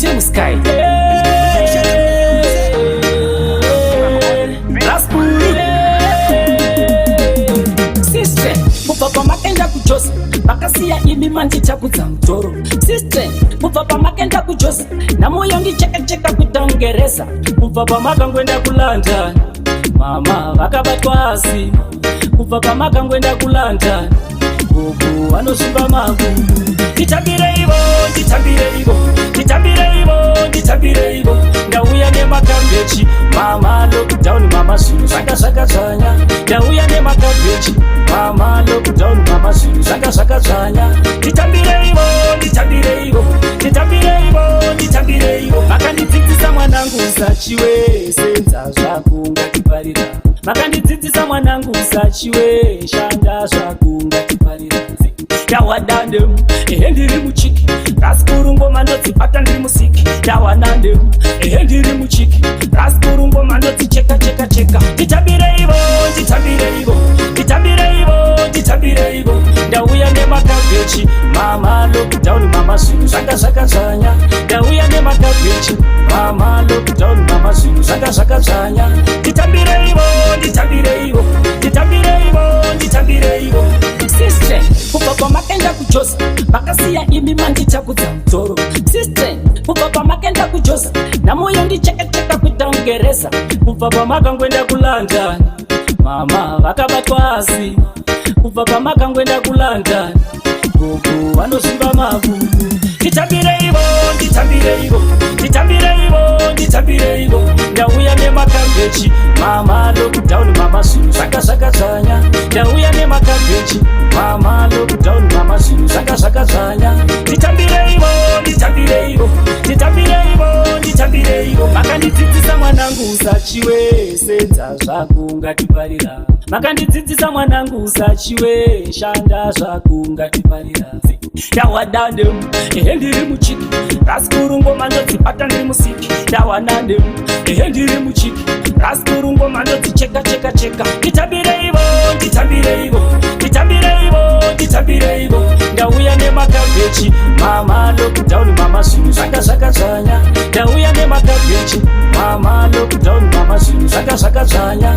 Team Sky. System, mubva makenda kujosa makasiya imi mandichakudza mutoro. System, mubva pamakenda kujosa namoyo ndichekacheka kutongereza. Mubva pamakangwenda kulanda mama vakabatwa asi. Mubva pamakangwenda kulanda gogo vanosumba magu. Nditambireivo, nditambireivo, nditambireivo, nditambireivo. Ndauya nemakambechi mama lockdown mama zvinhu zvanga zvakadzvanya. Ndauya nemakambechi mama lockdown mama zvinhu zvanga zvakadzvanya. Nditambireivo, nditambireivo, nditambireivo, nditambireivo. Makandidzidzisa mwanangu usachiwe senza zvako ngatiparira. Makandidzidzisa mwanangu usachiwe shanda zvako ngatiparira. Ndawadandemu ehe ndiri muchiki rasikurungoma ndodzibata ndiri musiki. Ndawanandemu ehe ndiri muchiki rasikurungoma ndodzicheka cheka cheka. Nditambireivo, nditambireivo, nditambireivo, nditambireivo. Ndauya nemakambechi mama lockdown mama zvinhu zvanga zvakadzvanya. Ndauya nemakambechi mama lockdown mama zvinhu zvanga zvakadzvanya. Nditambireivo, nditambireivo, nditambireivo, nditambireivo. System, kubva pamakenda kujosa makasiya imi mandichakudza mutoro. System, kubva pamakenda kujosa namoyo ndichekacheka kutongereza. Kubva pamakangwenda kulanda mama vakabatwa asi. Kubva pamakangwenda kulanda gogo vanosumba magu. Nditambireivo, nditambireivo, nditambireivo, nditambireivo. Ndauya nemakambechi mama lockdown mama zvinhu zvanga zvakadzvanya. Ndauya nemakambechi mama lockdown mama zvinhu zvanga zvakadzvanya. Nditambireivo, nditambireivo, nditambireivo, nditambireivo. Makandidzidzisa mwanangu usachiwe senza zvako ngatiparira. Makandidzidzisa mwanangu usachiwe shanda zvako ngatiparira. Ndawadandemu ehe ndiri muchiki rasikurungoma ndodzibata ndiri musiki. Ndawanandemu ehe ndiri muchiki rasikurungoma ndodzicheka cheka cheka. Nditambireivo, nditambireivo, nditambireivo, nditambireivo. Ndauya nemakambechi mama lockdown mama zvinhu zvanga zvakadzvanya. Ndauya nemakambechi mama lockdown mama zvinhu zvanga zvakadzvanya.